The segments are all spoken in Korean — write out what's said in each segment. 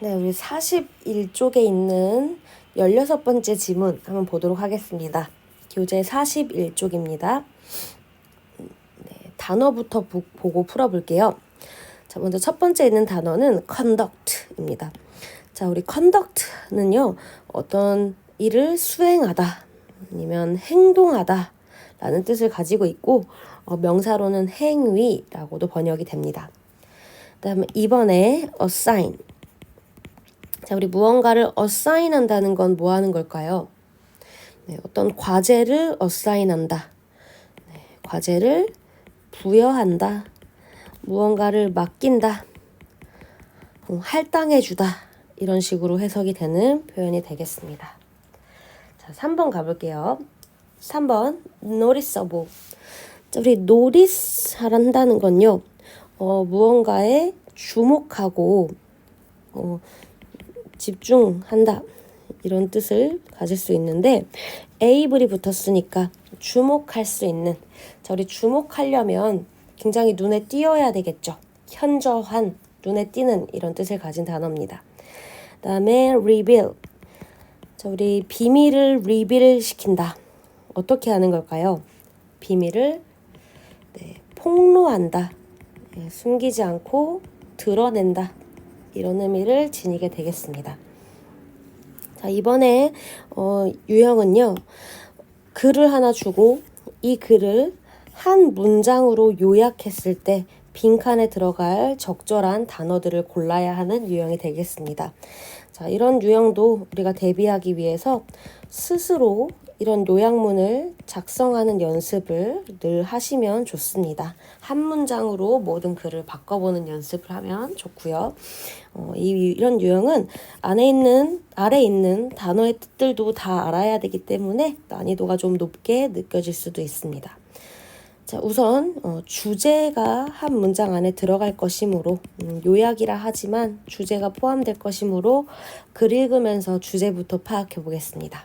네, 우리 41쪽에 있는 16번째 지문 한번 보도록 하겠습니다. 교재 41쪽입니다. 네, 단어부터 보고 풀어볼게요. 자, 먼저 첫 번째 있는 단어는 conduct입니다. 자, 우리 conduct는요, 어떤 일을 수행하다, 아니면 행동하다 라는 뜻을 가지고 있고, 명사로는 행위라고도 번역이 됩니다. 그 다음에 이번에 assign. 자, 우리 무언가를 assign 한다는 건 뭐 하는 걸까요? 네, 어떤 과제를 assign 한다. 네, 과제를 부여한다. 무언가를 맡긴다. 할당해주다. 이런 식으로 해석이 되는 표현이 되겠습니다. 자, 3번 가볼게요. 3번 noticeable. 자, 우리 notice 한다는 건요. 무언가에 주목하고 집중한다 이런 뜻을 가질 수 있는데 able이 붙었으니까 주목할 수 있는. 자, 우리 주목하려면 굉장히 눈에 띄어야 되겠죠. 현저한, 눈에 띄는 이런 뜻을 가진 단어입니다. 그 다음에 reveal. 자, 우리 비밀을 reveal 시킨다. 어떻게 하는 걸까요? 비밀을 폭로한다. 숨기지 않고 드러낸다. 이런 의미를 지니게 되겠습니다. 자, 이번에 유형은요. 글을 하나 주고 이 글을 한 문장으로 요약했을 때 빈칸에 들어갈 적절한 단어들을 골라야 하는 유형이 되겠습니다. 자, 이런 유형도 우리가 대비하기 위해서 스스로 이런 요약문을 작성하는 연습을 늘 하시면 좋습니다. 한 문장으로 모든 글을 바꿔보는 연습을 하면 좋고요. 이런 유형은 아래 있는 단어의 뜻들도 다 알아야 되기 때문에 난이도가 좀 높게 느껴질 수도 있습니다. 자, 우선 주제가 한 문장 안에 들어갈 것이므로 요약이라 하지만 주제가 포함될 것이므로 글 읽으면서 주제부터 파악해 보겠습니다.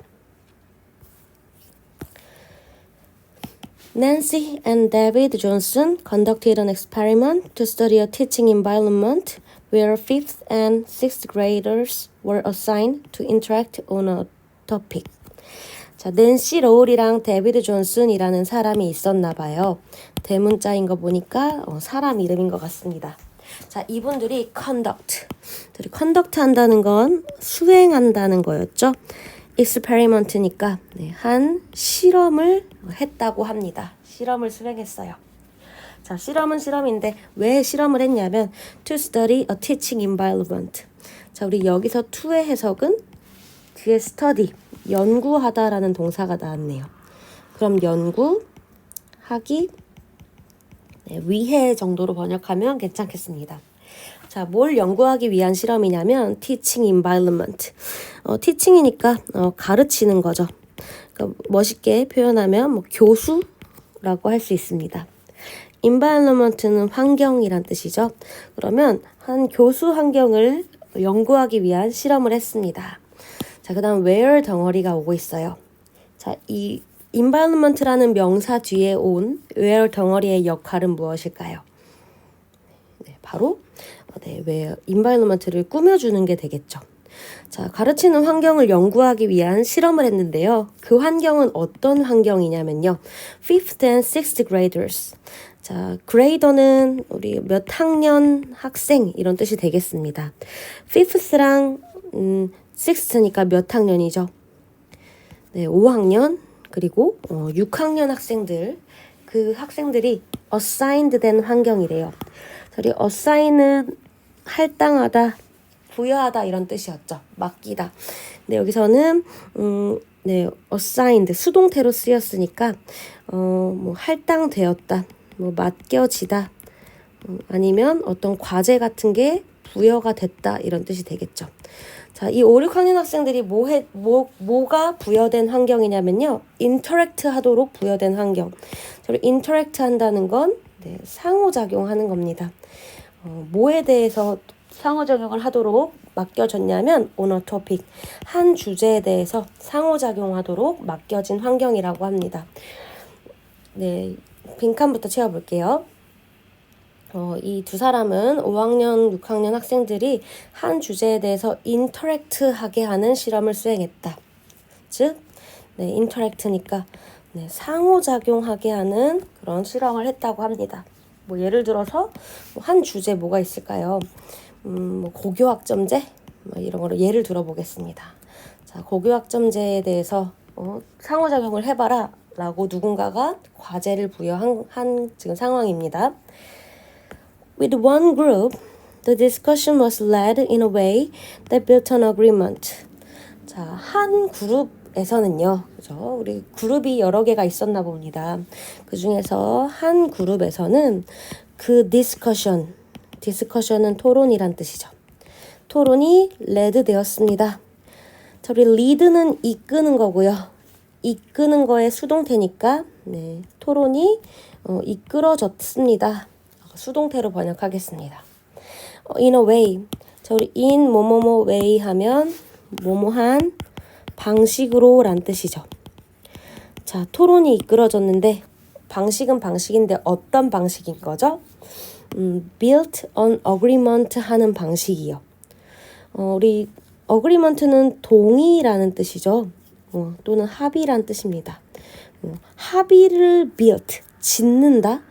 Nancy and David Johnson conducted an experiment to study a teaching environment where 5th and 6th graders were assigned to interact on a topic. 자, 낸시 로울이랑 데비드 존슨이라는 사람이 있었나 봐요. 대문자인 거 보니까 사람 이름인 것 같습니다. 자, 이분들이 conduct 한다는 건 수행한다는 거였죠. experiment니까 한 실험을 했다고 합니다. 실험을 수행했어요. 자, 실험은 실험인데 왜 실험을 했냐면 to study a teaching environment. 자, 우리 여기서 to의 해석은 뒤에 study, 연구하다라는 동사가 나왔네요. 그럼 연구하기 위해 정도로 번역하면 괜찮겠습니다. 자, 뭘 연구하기 위한 실험이냐면 teaching environment. teaching이니까 가르치는 거죠. 그러니까 멋있게 표현하면 뭐 교수라고 할 수 있습니다. environment는 환경이란 뜻이죠. 그러면 한 교수 환경을 연구하기 위한 실험을 했습니다. 자, 그 다음 where 덩어리가 오고 있어요. 자, 이 environment라는 명사 뒤에 온 where 덩어리의 역할은 무엇일까요? 바로 where environment를 꾸며주는 게 되겠죠. 자, 가르치는 환경을 연구하기 위한 실험을 했는데요. 그 환경은 어떤 환경이냐면요. 5th and 6th graders. 자, grader는 우리 몇 학년 학생 이런 뜻이 되겠습니다. 5th랑 6th니까 몇 학년이죠? 네, 5학년 그리고 6학년 학생들. 그 학생들이 assigned 된 환경이래요. 우리 assign은 할당하다, 부여하다 이런 뜻이었죠. 맡기다. 근데 여기서는 assigned 수동태로 쓰였으니까 뭐 할당되었다, 뭐 맡겨지다, 아니면 어떤 과제 같은 게 부여가 됐다 이런 뜻이 되겠죠. 자, 이 5, 6학년 학생들이 뭐가 부여된 환경이냐면요. interact 하도록 부여된 환경. interact 한다는 건 상호작용하는 겁니다. 뭐에 대해서 상호작용을 하도록 맡겨졌냐면 on a topic. 한 주제에 대해서 상호작용하도록 맡겨진 환경이라고 합니다. 네, 빈칸부터 채워볼게요. 이 두 사람은 5학년, 6학년 학생들이 한 주제에 대해서 인터랙트하게 하는 실험을 수행했다. 즉, 인터랙트니까 상호작용하게 하는 그런 실험을 했다고 합니다. 뭐 예를 들어서 한 주제 뭐가 있을까요? 뭐 고교학점제 이런 거로 예를 들어보겠습니다. 자, 고교학점제에 대해서 상호작용을 해봐라 라고 누군가가 과제를 부여한 지금 상황입니다. With one group, the discussion was led in a way that built on agreement. 자, 한 그룹에서는요, 그죠? 우리 그룹이 여러 개가 있었나 봅니다. 그 중에서 한 그룹에서는 그 discussion은 토론이란 뜻이죠. 토론이 led 되었습니다. 자, 우리 lead는 이끄는 거고요. 이끄는 거의 수동태니까 토론이 이끌어졌습니다. 수동태로 번역하겠습니다. In a way. 자, 우리 in 뭐뭐뭐 way 하면 뭐뭐한 방식으로 란 뜻이죠. 자, 토론이 이끌어졌는데 방식은 방식인데 어떤 방식인 거죠? built on agreement 하는 방식이요. 우리 agreement는 동의라는 뜻이죠. 또는 합의란 뜻입니다. 합의를 built, 짓는다.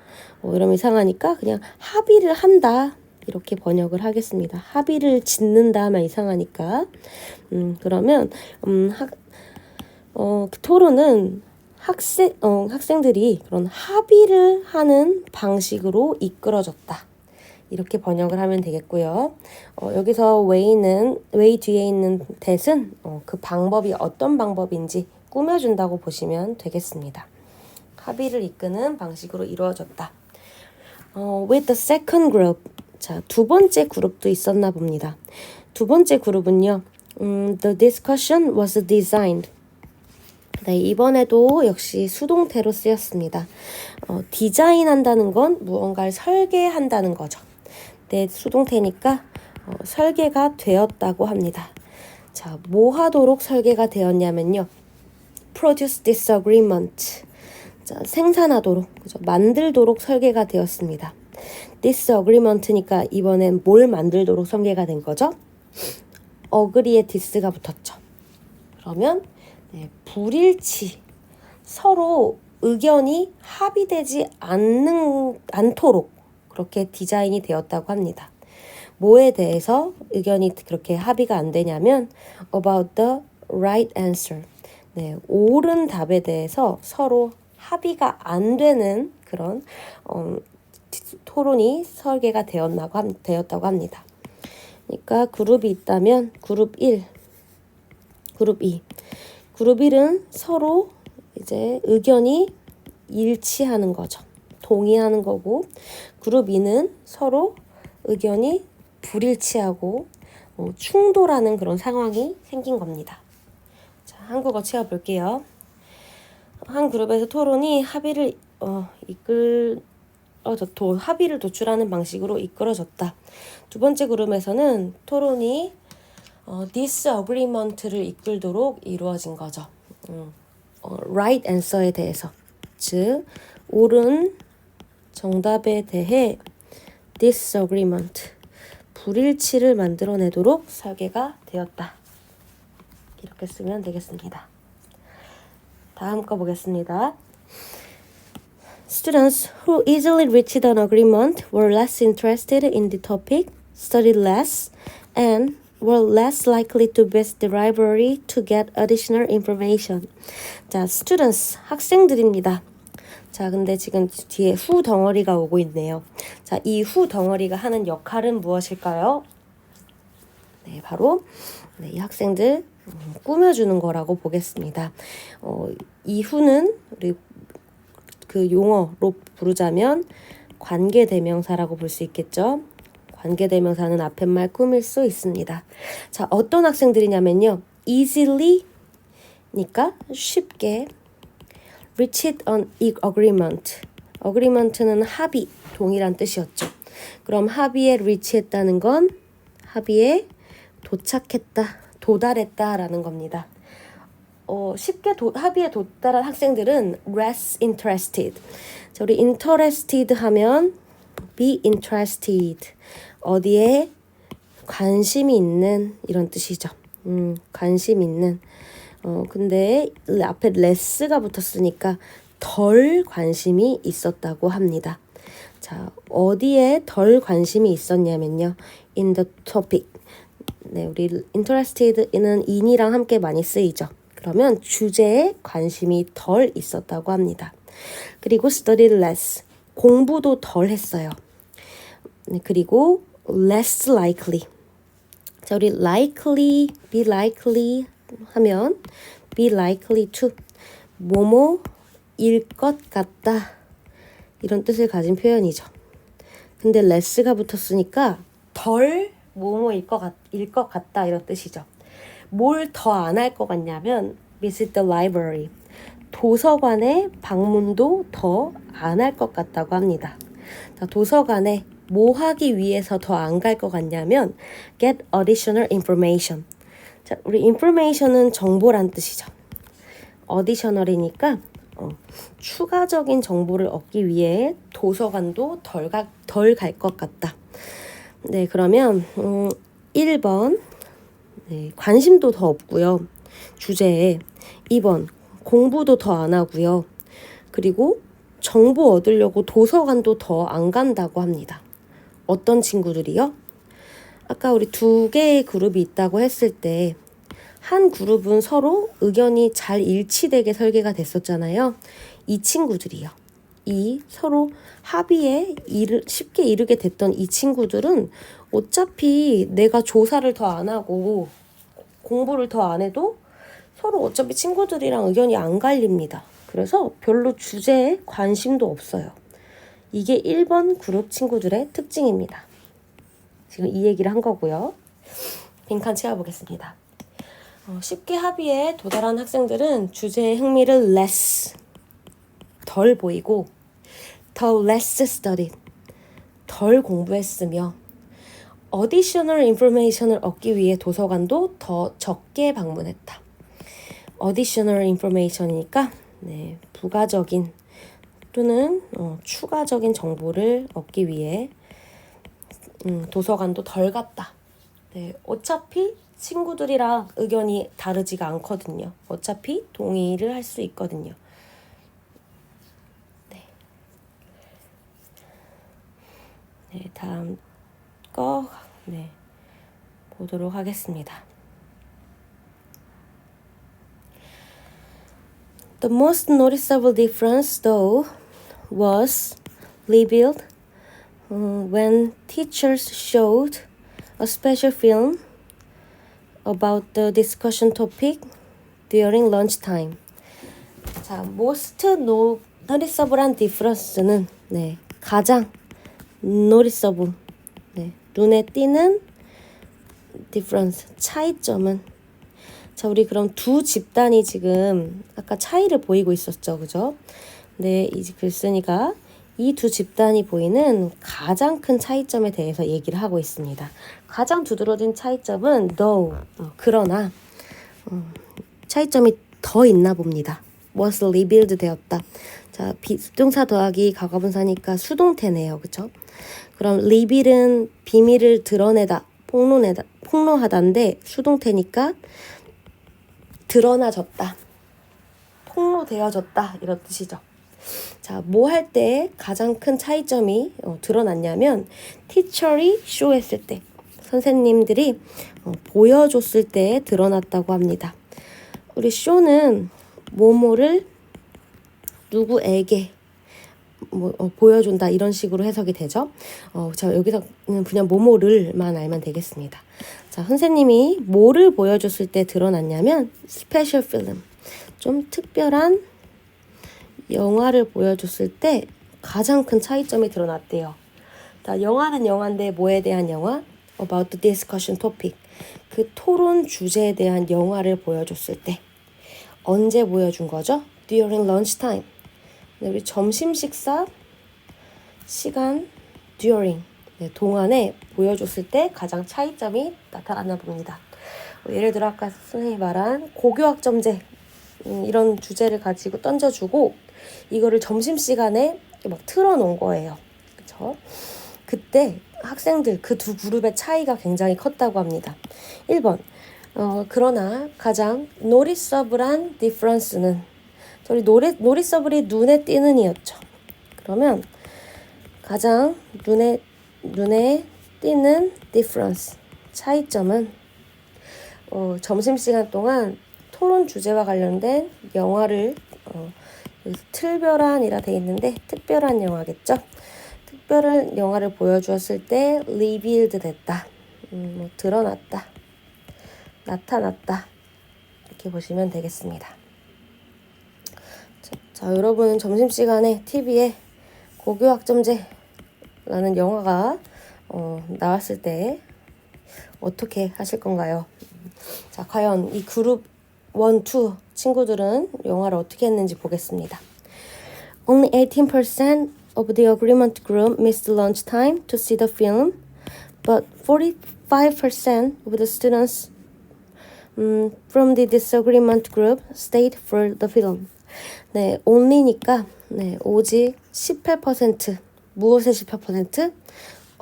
이러면 이상하니까 그냥 합의를 한다. 이렇게 번역을 하겠습니다. 합의를 짓는다 하면 이상하니까. 그러면 그 토론은 학생들이 그런 합의를 하는 방식으로 이끌어졌다. 이렇게 번역을 하면 되겠고요. 여기서 way 뒤에 있는 that은 그 방법이 어떤 방법인지 꾸며준다고 보시면 되겠습니다. 합의를 이끄는 방식으로 이루어졌다. With the second group. 자, 두 번째 그룹도 있었나 봅니다. 두 번째 그룹은요. The discussion was designed. 네, 이번에도 역시 수동태로 쓰였습니다. 디자인한다는 건 무언가를 설계한다는 거죠. 수동태니까 설계가 되었다고 합니다. 자, 뭐 하도록 설계가 되었냐면요. Produce this agreement. 자, 생산하도록, 그죠? 만들도록 설계가 되었습니다. This agreement니까 이번엔 뭘 만들도록 설계가 된 거죠? agree에 this가 붙었죠. 그러면 불일치, 서로 의견이 합의되지 않도록 그렇게 디자인이 되었다고 합니다. 뭐에 대해서 의견이 그렇게 합의가 안 되냐면 about the right answer. 옳은 답에 대해서 서로 합의가 안 되는 그런 토론이 설계가 되었다고 합니다. 그러니까 그룹이 있다면 그룹 1, 그룹 2. 그룹 1은 서로 이제 의견이 일치하는 거죠. 동의하는 거고, 그룹 2는 서로 의견이 불일치하고 충돌하는 그런 상황이 생긴 겁니다. 자, 한국어 채워볼게요. 한 그룹에서 토론이 합의를 합의를 도출하는 방식으로 이끌어졌다. 두 번째 그룹에서는 토론이 disagreement를 이끌도록 이루어진 거죠. right answer에 대해서, 즉 옳은 정답에 대해 disagreement, 불일치를 만들어내도록 설계가 되었다. 이렇게 쓰면 되겠습니다. 다음 거 보겠습니다. Students who easily reached an agreement were less interested in the topic, studied less, and were less likely to visit the library to get additional information. 자, students, 학생들입니다. 자, 근데 지금 뒤에 who 덩어리가 오고 있네요. 자, 이 who 덩어리가 하는 역할은 무엇일까요? 바로 이 학생들 꾸며주는 거라고 보겠습니다. 이 who는 우리 그 용어로 부르자면 관계대명사라고 볼 수 있겠죠. 관계대명사는 앞에 말 꾸밀 수 있습니다. 자, 어떤 학생들이냐면요. easily니까 쉽게, reached an agreement. agreement는 합의, 동의란 뜻이었죠. 그럼 합의에 reach했다는 건 합의에 도착했다, 도달했다라는 겁니다. 쉽게 합의에 도달한 학생들은 less interested. 자, 우리 interested 하면 be interested. 어디에 관심이 있는 이런 뜻이죠. 관심 있는. 근데 앞에 less가 붙었으니까 덜 관심이 있었다고 합니다. 자, 어디에 덜 관심이 있었냐면요. in the topic. 네, 우리 interested는 in이랑 함께 많이 쓰이죠. 그러면 주제에 관심이 덜 있었다고 합니다. 그리고 studied less. 공부도 덜 했어요. 네, 그리고 less likely. 자, 우리 likely, be likely 하면 be likely to 뭐뭐일 것 같다 이런 뜻을 가진 표현이죠. 근데 less가 붙었으니까 덜 뭐뭐일 것 같다 이런 뜻이죠. 뭘 더 안 할 것 같냐면 visit the library. 도서관에 방문도 더 안 할 것 같다고 합니다. 자, 도서관에 뭐 하기 위해서 더 안 갈 것 같냐면 get additional information. 자, 우리 information은 정보란 뜻이죠. additional이니까 추가적인 정보를 얻기 위해 도서관도 덜 갈 것 같다. 네, 그러면 1번 네, 관심도 더 없고요. 주제에 2번 공부도 더 안 하고요. 그리고 정보 얻으려고 도서관도 더 안 간다고 합니다. 어떤 친구들이요? 아까 우리 2개의 그룹이 있다고 했을 때 한 그룹은 서로 의견이 잘 일치되게 설계가 됐었잖아요. 이 친구들이요. 이 서로 합의에 쉽게 이르게 됐던 이 친구들은 어차피 내가 조사를 더 안 하고 공부를 더 안 해도 서로 어차피 친구들이랑 의견이 안 갈립니다. 그래서 별로 주제에 관심도 없어요. 이게 1번 그룹 친구들의 특징입니다. 지금 이 얘기를 한 거고요. 빈칸 채워보겠습니다. 쉽게 합의에 도달한 학생들은 주제의 흥미를 less, 덜 보이고 더 less studied, 덜 공부했으며 additional information을 얻기 위해 도서관도 더 적게 방문했다. additional information이니까 네, 부가적인 또는 추가적인 정보를 얻기 위해 도서관도 덜 갔다. 네, 어차피 친구들이랑 의견이 다르지가 않거든요. 어차피 동의를 할 수 있거든요. 네. 네, 다음 거 네, 보도록 하겠습니다. The most noticeable difference, though, was revealed when teachers showed a special film about the discussion topic during lunchtime. 자, most noticeable한 difference는 네, 가장 noticeable, 네, 눈에 띄는 difference, 차이점은 자, 우리 그럼 두 집단이 지금 아까 차이를 보이고 있었죠, 그죠? 네, 이 글쓴이가 이 두 집단이 보이는 가장 큰 차이점에 대해서 얘기를 하고 있습니다. 가장 두드러진 차이점은 though, 그러나 차이점이 더 있나 봅니다. was revealed 되었다. 자, 비동사 더하기 과거분사니까 수동태네요, 그렇죠? 그럼 reveal은 비밀을 드러내다, 폭로하다인데 수동태니까 드러나졌다, 폭로되어졌다 이런 뜻이죠. 자, 뭐 할 때 가장 큰 차이점이 드러났냐면 teacher이 쇼했을 때, 선생님들이 보여줬을 때 드러났다고 합니다. 우리 쇼는 뭐뭐를 누구에게 보여준다 이런 식으로 해석이 되죠. 자, 여기서는 그냥 뭐뭐를만 알면 되겠습니다. 자, 선생님이 뭐를 보여줬을 때 드러났냐면 스페셜 필름, 좀 특별한 영화를 보여줬을 때 가장 큰 차이점이 드러났대요. 자, 영화는 영화인데 뭐에 대한 영화? About the discussion topic. 그 토론 주제에 대한 영화를 보여줬을 때 언제 보여준 거죠? During lunchtime. 네, 우리 점심 식사 시간 during 동안에 보여줬을 때 가장 차이점이 나타났나 봅니다. 예를 들어 아까 선생님이 말한 고교학점제 이런 주제를 가지고 던져주고 이거를 점심시간에 막 틀어놓은 거예요. 그쵸? 그때 학생들 그 두 그룹의 차이가 굉장히 컸다고 합니다. 1번 그러나 가장 노티서블한 디퍼런스는 저희 노티서블이 눈에 띄는 이었죠. 그러면 가장 눈에 띄는 디퍼런스 차이점은 점심시간 동안 토론 주제와 관련된 영화를 특별한이라 돼 있는데 특별한 영화겠죠. 특별한 영화를 보여주었을 때 revealed 됐다, 드러났다, 나타났다 이렇게 보시면 되겠습니다. 자, 여러분은 점심시간에 TV에 고교학점제라는 영화가 나왔을 때 어떻게 하실 건가요? 자, 과연 이 그룹 1, 2 친구들은 영화를 어떻게 했는지 보겠습니다. Only 18% of the agreement group missed lunch time to see the film, but 45% of the students from the disagreement group stayed for the film. 네, only니까 오직 18% 무엇의 18%?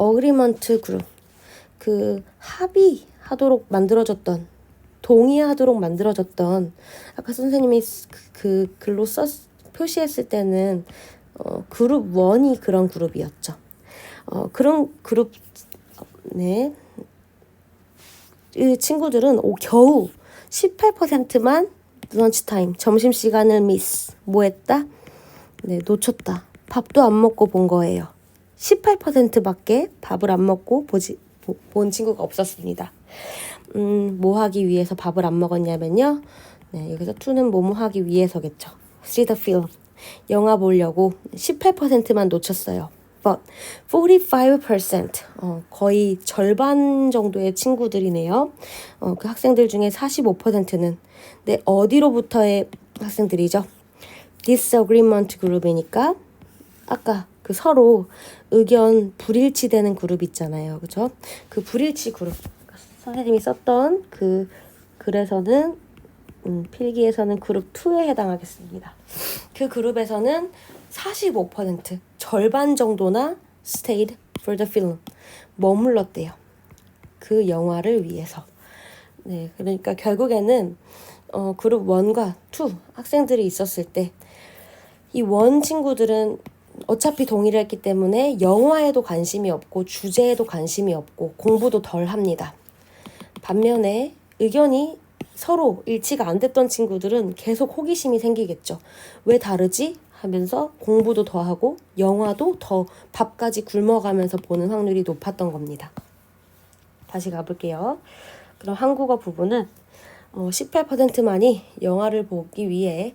agreement group 그 합의하도록 만들어졌던 동의하도록 만들어졌던 아까 선생님이 그 글로 표시했을 때는 그룹 1이 그런 그룹이었죠. 그런 그룹 이 친구들은 겨우 18%만 런치타임 점심시간을 뭐 했다? 놓쳤다. 밥도 안 먹고 본 거예요. 18%밖에 밥을 안 먹고 본 친구가 없었습니다. 뭐 하기 위해서 밥을 안 먹었냐면요. 여기서 2는 뭐뭐 하기 위해서겠죠. See the film. 영화 보려고 18%만 놓쳤어요. But 45% 거의 절반 정도의 친구들이네요. 그 학생들 중에 45%는 어디로부터의 학생들이죠? disagreement 그룹이니까 아까 그 서로 의견 불일치되는 그룹 있잖아요. 그죠? 그 불일치 그룹 선생님이 썼던 그 글에서는 필기에서는 그룹 2에 해당하겠습니다. 그 그룹에서는 45% 절반 정도나 stayed for the film 머물렀대요. 그 영화를 위해서. 네, 그러니까 결국에는 그룹 1과 2 학생들이 있었을 때 이 1 친구들은 어차피 동의를 했기 때문에 영화에도 관심이 없고 주제에도 관심이 없고 공부도 덜 합니다. 반면에 의견이 서로 일치가 안 됐던 친구들은 계속 호기심이 생기겠죠. 왜 다르지? 하면서 공부도 더 하고 영화도 더 밥까지 굶어가면서 보는 확률이 높았던 겁니다. 다시 가볼게요. 그럼 한국어 부분은 18%만이 영화를 보기 위해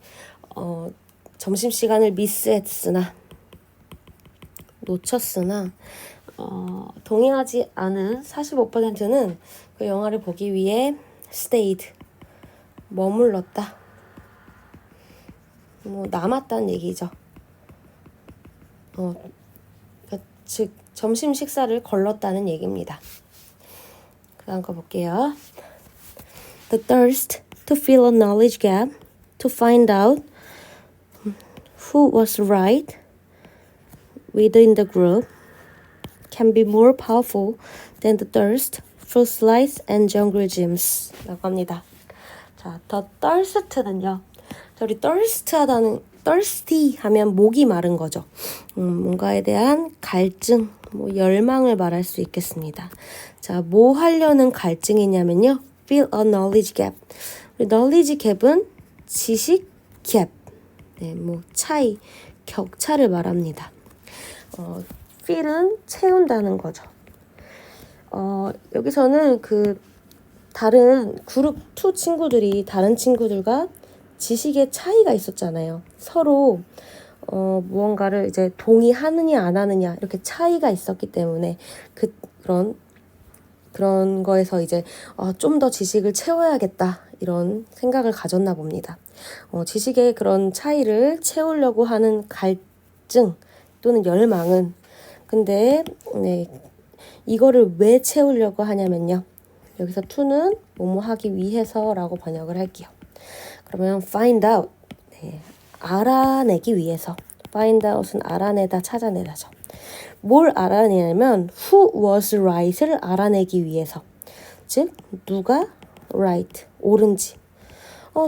점심시간을 미스했으나 놓쳤으나 동의하지 않은 45%는 그 영화를 보기 위해 stayed 머물렀다. 남았다는 얘기죠. 즉 점심 식사를 걸렀다는 얘기입니다. 그 다음 거 볼게요. The thirst to fill a knowledge gap, to find out who was right within the group can be more powerful than the thirst for slice and jungle gyms 라고 합니다. 자, the thirst는요. 저희 thirsty 하면 목이 마른 거죠. 뭔가에 대한 갈증, 열망을 말할 수 있겠습니다. 자, 뭐 하려는 갈증이냐면요. Fill a knowledge gap. knowledge gap은 지식 갭. 차이, 격차를 말합니다. fill은 채운다는 거죠. 여기서는 그 다른 그룹 2 친구들이 다른 친구들과 지식의 차이가 있었잖아요. 서로 무언가를 이제 동의하느냐 안 하느냐 이렇게 차이가 있었기 때문에 그런 거에서 이제 좀 더 지식을 채워야겠다 이런 생각을 가졌나 봅니다. 지식의 그런 차이를 채우려고 하는 갈증 또는 열망은 근데 이거를 왜 채우려고 하냐면요. 여기서 to는 뭐뭐 하기 위해서라고 번역을 할게요. 그러면 find out 알아내기 위해서 find out은 알아내다 찾아내다죠. 뭘 알아내냐면 who was right을 알아내기 위해서. 즉 누가 right, 옳은지.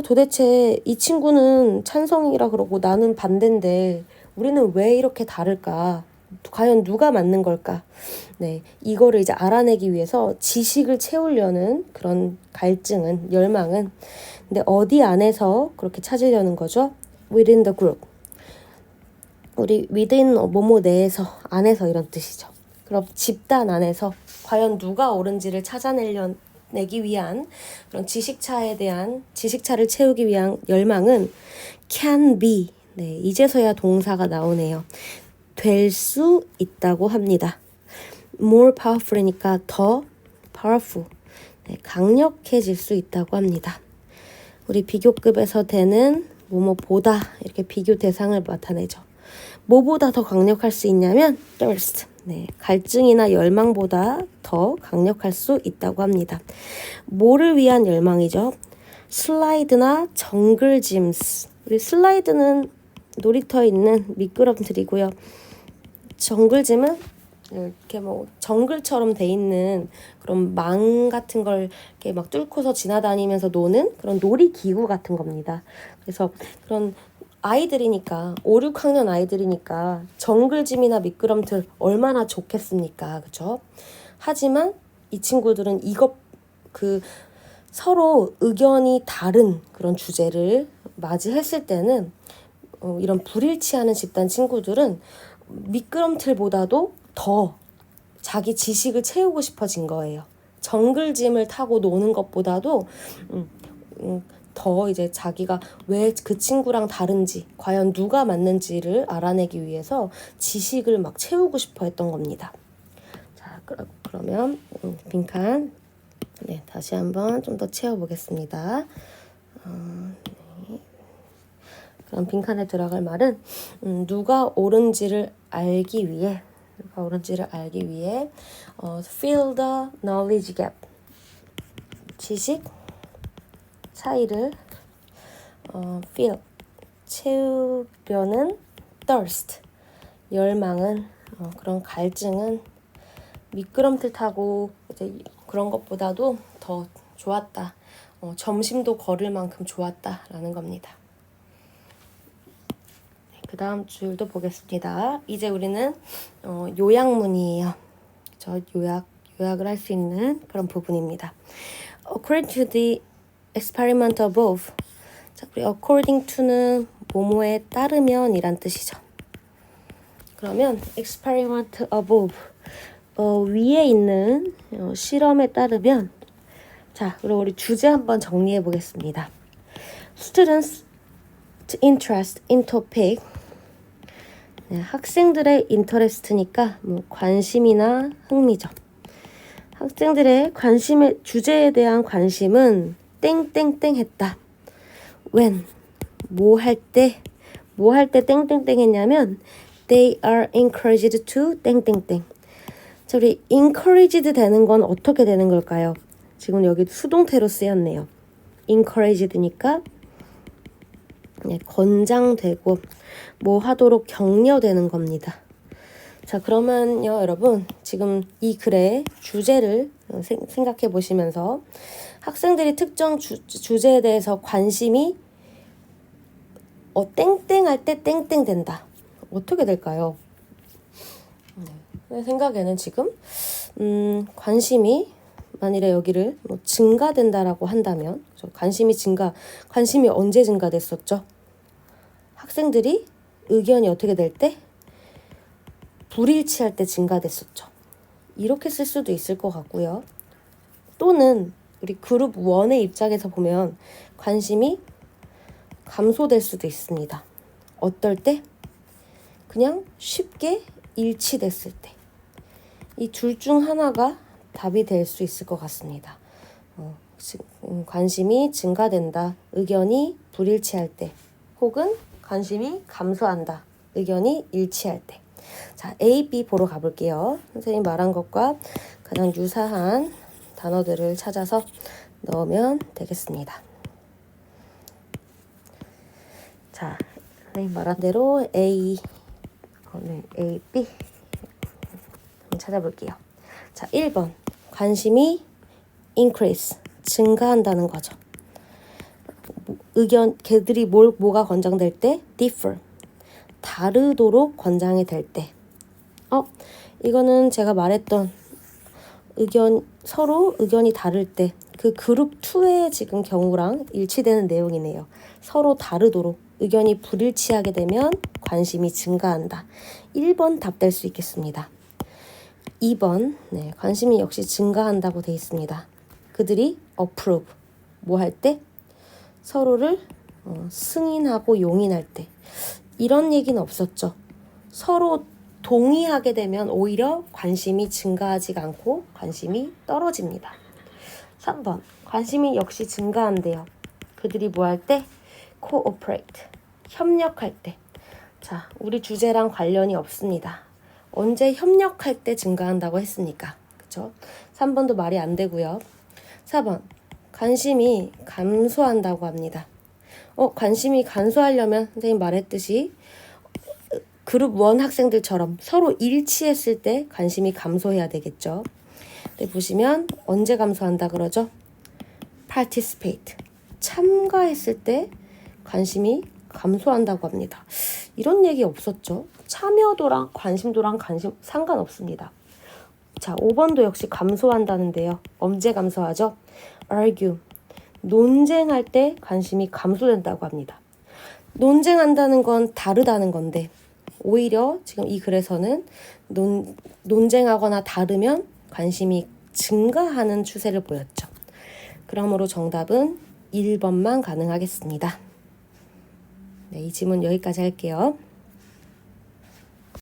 도대체 이 친구는 찬성이라 그러고 나는 반대인데 우리는 왜 이렇게 다를까? 과연 누가 맞는 걸까? 네, 이거를 이제 알아내기 위해서 지식을 채우려는 그런 갈증은, 열망은, 근데 어디 안에서 그렇게 찾으려는 거죠? Within the group. 우리 within 뭐뭐 내에서, 안에서 이런 뜻이죠. 그럼 집단 안에서 과연 누가 옳은지를 찾아내기 위한 그런 지식차를 채우기 위한 열망은 can be. 네, 이제서야 동사가 나오네요. 될 수 있다고 합니다. more powerful이니까 더 powerful. 네, 강력해질 수 있다고 합니다. 우리 비교급에서 되는 뭐뭐보다 이렇게 비교 대상을 나타내죠. 뭐보다 더 강력할 수 있냐면 thirst. 네, 갈증이나 열망보다 더 강력할 수 있다고 합니다. 뭐를 위한 열망이죠? 슬라이드나 정글짐스. 우리 슬라이드는 놀이터에 있는 미끄럼틀이고요. 정글짐은 이렇게 뭐 정글처럼 돼 있는 그런 망 같은 걸 이렇게 막 뚫고서 지나다니면서 노는 그런 놀이기구 같은 겁니다. 그래서 그런 아이들이니까 5, 6학년 아이들이니까 정글짐이나 미끄럼틀 얼마나 좋겠습니까? 그죠? 하지만 이 친구들은 서로 의견이 다른 그런 주제를 맞이했을 때는 이런 불일치하는 집단 친구들은 미끄럼틀보다도 더 자기 지식을 채우고 싶어진 거예요. 정글짐을 타고 노는 것보다도 더 이제 자기가 왜 그 친구랑 다른지, 과연 누가 맞는지를 알아내기 위해서 지식을 막 채우고 싶어 했던 겁니다. 자, 그러면 빈칸 네, 다시 한번 좀 더 채워보겠습니다. 네. 그럼 빈칸에 들어갈 말은 누가 옳은지를 알기 위해 fill the knowledge gap. 지식 차이를 fill 채우려는 thirst 열망은 그런 갈증은 미끄럼틀 타고 이제 그런 것보다도 더 좋았다. 점심도 걸을 만큼 좋았다라는 겁니다. 그 다음 줄도 보겠습니다. 이제 우리는 요약문이에요. 요약을 할 수 있는 그런 부분입니다. According to the experiment above. 자, 우리 according to는 뭐뭐에 따르면 이란 뜻이죠. 그러면 experiment above. 위에 있는 실험에 따르면 자, 그럼 우리 주제 한번 정리해 보겠습니다. Students interest in topic. 네, 학생들의 interest니까 뭐 관심이나 흥미죠. 학생들의 주제에 대한 관심은 땡땡땡 했다. when 뭐 할 때 땡땡땡 했냐면 they are encouraged to 땡땡땡. 자, 우리 encouraged 되는 건 어떻게 되는 걸까요? 지금 여기 수동태로 쓰였네요. encouraged니까 네, 권장되고 뭐 하도록 격려되는 겁니다. 자, 그러면요, 여러분 지금 이 글의 주제를 생각해 보시면서 학생들이 특정 주제에 대해서 관심이 땡땡할 때 땡땡 된다. 어떻게 될까요? 내 생각에는 지금 관심이 만일에 여기를 뭐 증가된다라고 한다면 관심이 언제 증가됐었죠? 학생들이 의견이 어떻게 될 때? 불일치할 때 증가됐었죠. 이렇게 쓸 수도 있을 것 같고요. 또는 우리 그룹 1의 입장에서 보면 관심이 감소될 수도 있습니다. 어떨 때? 그냥 쉽게 일치됐을 때. 이 둘 중 하나가 답이 될 수 있을 것 같습니다. 관심이 증가된다. 의견이 불일치할 때. 혹은 관심이 감소한다. 의견이 일치할 때. 자, A, B 보러 가볼게요. 선생님 말한 것과 가장 유사한 단어들을 찾아서 넣으면 되겠습니다. 자, 선생님 말한 대로 A, A, B 한번 찾아볼게요. 자, 1번. 관심이 increase, 증가한다는 거죠. 걔들이 뭐가 권장될 때? differ, 다르도록 권장이 될 때. 이거는 제가 말했던 서로 의견이 다를 때 그 그룹 2의 지금 경우랑 일치되는 내용이네요. 서로 다르도록 의견이 불일치하게 되면 관심이 증가한다. 1번 답 될 수 있겠습니다. 2번, 네, 관심이 역시 증가한다고 돼 있습니다. 그들이 approve, 뭐 할 때? 서로를 승인하고 용인할 때. 이런 얘기는 없었죠. 서로 동의하게 되면 오히려 관심이 증가하지가 않고 관심이 떨어집니다. 3번, 관심이 역시 증가한대요. 그들이 뭐 할 때? cooperate, 협력할 때. 자, 우리 주제랑 관련이 없습니다. 언제 협력할 때 증가한다고 했습니까? 그쵸? 3번도 말이 안 되고요. 4번, 관심이 감소한다고 합니다. 관심이 감소하려면 선생님 말했듯이 그룹 1 학생들처럼 서로 일치했을 때 관심이 감소해야 되겠죠. 네, 보시면 언제 감소한다 그러죠? participate, 참가했을 때 관심이 감소한다고 합니다. 이런 얘기 없었죠. 참여도랑 관심도랑 상관없습니다. 자, 5번도 역시 감소한다는데요. 언제 감소하죠? argue, 논쟁할 때 관심이 감소된다고 합니다. 논쟁한다는 건 다르다는 건데 오히려 지금 이 글에서는 논쟁하거나 다르면 관심이 증가하는 추세를 보였죠. 그러므로 정답은 1번만 가능하겠습니다. 네, 이 질문 여기까지 할게요.